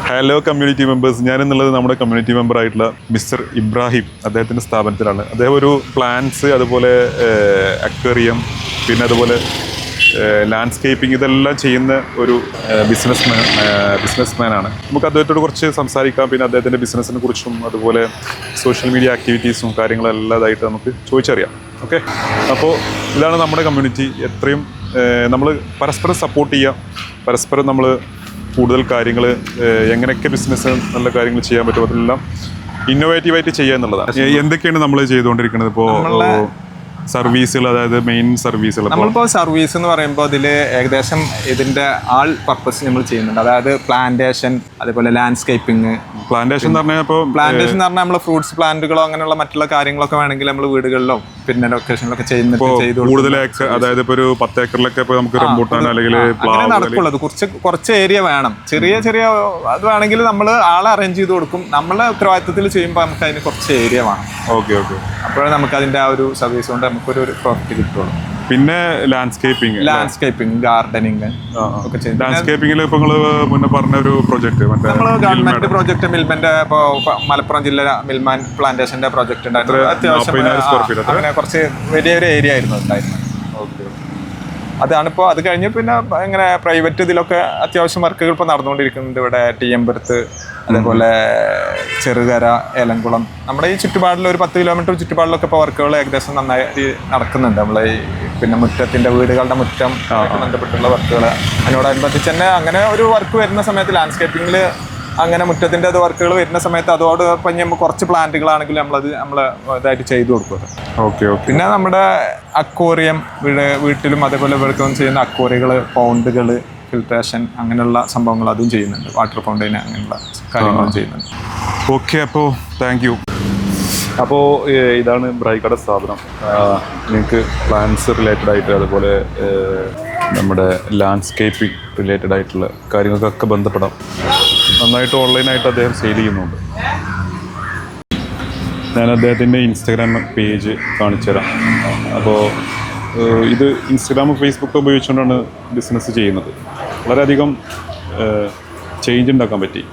Hello community members. ഞാനെന്നുള്ളത് നമ്മുടെ community member ആയിട്ടുള്ള മിസ്റ്റർ ഇബ്രാഹിം. അദ്ദേഹത്തിൻ്റെ സ്ഥാപനത്തിലാണ്. അദ്ദേഹം ഒരു പ്ലാന്റ്സ്, അതുപോലെ അക്വേറിയം, പിന്നെ അതുപോലെ ലാൻഡ്സ്കേപ്പിംഗ്, ഇതെല്ലാം ചെയ്യുന്ന ഒരു ബിസിനസ്മാനാണ്. നമുക്ക് അദ്ദേഹത്തോട് കുറച്ച് സംസാരിക്കാം. പിന്നെ അദ്ദേഹത്തിൻ്റെ ബിസിനസ്സിനെ കുറിച്ചും അതുപോലെ സോഷ്യൽ മീഡിയ ആക്ടിവിറ്റീസും കാര്യങ്ങളെല്ലാതായിട്ട് നമുക്ക് ചോദിച്ചറിയാം. ഓക്കെ, അപ്പോൾ ഇതാണ് നമ്മുടെ കമ്മ്യൂണിറ്റി. എത്രയും നമ്മൾ പരസ്പരം സപ്പോർട്ട് ചെയ്യുക, പരസ്പരം നമ്മൾ കൂടുതൽ കാര്യങ്ങൾ എങ്ങനെയൊക്കെ ബിസിനസ് നല്ല കാര്യങ്ങൾ ചെയ്യാൻ പറ്റും അതെല്ലാം ഇന്നോവേറ്റീവായിട്ട് ചെയ്യുക എന്നുള്ളതാണ്. എന്തൊക്കെയാണ് നമ്മൾ ചെയ്തുകൊണ്ടിരിക്കുന്നത് ഇപ്പോൾ സർവീസുകൾ, അതായത് മെയിൻ സർവീസുകൾ? നമ്മളിപ്പോൾ സർവീസ് എന്ന് പറയുമ്പോൾ അതിൽ ഏകദേശം ഇതിൻ്റെ ആൾ പർപ്പസ് നമ്മൾ ചെയ്യുന്നുണ്ട്. അതായത് പ്ലാന്റേഷൻ, അതേപോലെ ലാൻഡ്സ്കേപ്പിംഗ്. പ്ലാന്റേഷൻ എന്ന് പറഞ്ഞാൽ നമ്മൾ ഫ്രൂട്ട്സ് പ്ലാന്റുകളോ അങ്ങനെയുള്ള മറ്റുള്ള കാര്യങ്ങളൊക്കെ വേണമെങ്കിൽ നമ്മൾ വീടുകളിലോ പിന്നെ ലൊക്കേഷനിലൊക്കെ കൂടുതൽ, അതായത് ഇപ്പോൾ ഒരു 10 ഏക്കറിലൊക്കെ ഇപ്പോൾ നമുക്ക് റംബൂട്ടാൻ അല്ലെങ്കിൽ നടക്കുള്ളത് കുറച്ച് ഏരിയ വേണം. ചെറിയ അത് വേണമെങ്കിൽ നമ്മൾ ആളെ അറേഞ്ച് ചെയ്ത് കൊടുക്കും. നമ്മളെ ഉത്തരവാദിത്തത്തിൽ ചെയ്യുമ്പോൾ നമുക്ക് അതിന് കുറച്ച് ഏരിയ വേണം. Okay okay. അപ്പോഴേ നമുക്ക് അതിൻ്റെ ആ ഒരു സർവീസ് കൊണ്ട് നമുക്കൊരു പ്രോഫിറ്റ് കിട്ടുള്ളൂ. പിന്നെ ലാൻഡ്സ്കേപ്പിംഗ്, ഗാർഡനിങ് ഒക്കെ ചെയ്യും. ലാൻഡ്സ്കേപ്പിംഗിൽ ഇപ്പോൾ നിങ്ങൾ മുന്നേ പറഞ്ഞ ഒരു പ്രൊജക്ട്, നമ്മൾ ഗവൺമെന്റ് പ്രോജക്ട് മിൽമന്റെ ഇപ്പോൾ മലപ്പുറം ജില്ല മിൽമാൻ പ്ലാന്റേഷന്റെ പ്രോജക്ട് ഉണ്ടായിരുന്നു. അത്യാവശ്യം അങ്ങനെ കുറച്ച് വലിയൊരു ഏരിയ ആയിരുന്നു ഉണ്ടായിരുന്നത്. അതാണിപ്പോൾ. അത് കഴിഞ്ഞ് പിന്നെ ഇങ്ങനെ പ്രൈവറ്റ് ഇതിലൊക്കെ അത്യാവശ്യം വർക്കുകൾ ഇപ്പോൾ നടന്നുകൊണ്ടിരിക്കുന്നുണ്ട്. ഇവിടെ ടിയമ്പരത്ത്, അതേപോലെ ചെറുകര, ഏലംകുളം, നമ്മുടെ ഈ ചുറ്റുപാടിൽ ഒരു 10 കിലോമീറ്റർ ചുറ്റുപാടിലൊക്കെ ഇപ്പോൾ വർക്കുകൾ ഏകദേശം നന്നായി നടക്കുന്നുണ്ട്. നമ്മളെ ഈ പിന്നെ മുറ്റത്തിൻ്റെ വീടുകളുടെ മുറ്റം ബന്ധപ്പെട്ടുള്ള വർക്കുകൾ അതിനോടനുബന്ധിച്ച് തന്നെ അങ്ങനെ ഒരു വർക്ക് വരുന്ന സമയത്ത് ലാൻഡ്സ്കേപ്പിങ്ങിൽ അങ്ങനെ മുറ്റത്തിൻ്റെ അത് വർക്കുകൾ വരുന്ന സമയത്ത് അതോടൊപ്പം നമ്മൾ കുറച്ച് പ്ലാന്റുകളാണെങ്കിൽ നമ്മൾ ഇതായിട്ട് ചെയ്തു കൊടുക്കും. Okay okay. പിന്നെ നമ്മുടെ അക്വേറിയം വീട്ടിലും അതേപോലെ ഇവർക്കും ചെയ്യുന്ന അക്വേറിയകൾ, പൗണ്ടുകൾ, ഫിൽട്രേഷൻ അങ്ങനെയുള്ള സംഭവങ്ങൾ അതും ചെയ്യുന്നുണ്ട്. വാട്ടർ ഫൗണ്ടൈൻ അങ്ങനെയുള്ള കാര്യങ്ങളും ചെയ്യുന്നുണ്ട്. ഓക്കെ, അപ്പോൾ താങ്ക് യു. അപ്പോൾ ഇതാണ് ബ്രൈക്കട സ്ഥാപനം. നിങ്ങൾക്ക് പ്ലാന്റ്സ് റിലേറ്റഡ് ആയിട്ട് അതുപോലെ നമ്മുടെ ലാൻഡ്സ്കേപ്പിംഗ് റിലേറ്റഡ് ആയിട്ടുള്ള കാര്യങ്ങൾക്കൊക്കെ ബന്ധപ്പെടാം. നന്നായിട്ട് ഓൺലൈനായിട്ട് അദ്ദേഹം സെയിൽ ചെയ്യുന്നുണ്ട്. ഞാൻ അദ്ദേഹത്തിൻ്റെ ഇൻസ്റ്റഗ്രാം പേജ് കാണിച്ചു തരാം. അപ്പോൾ ഇത് ഇൻസ്റ്റഗ്രാം, ഫേസ്ബുക്ക് ഉപയോഗിച്ചുകൊണ്ടാണ് ബിസിനസ് ചെയ്യുന്നത്. വളരെയധികം ചേഞ്ച് ഉണ്ടാക്കാൻ പറ്റി.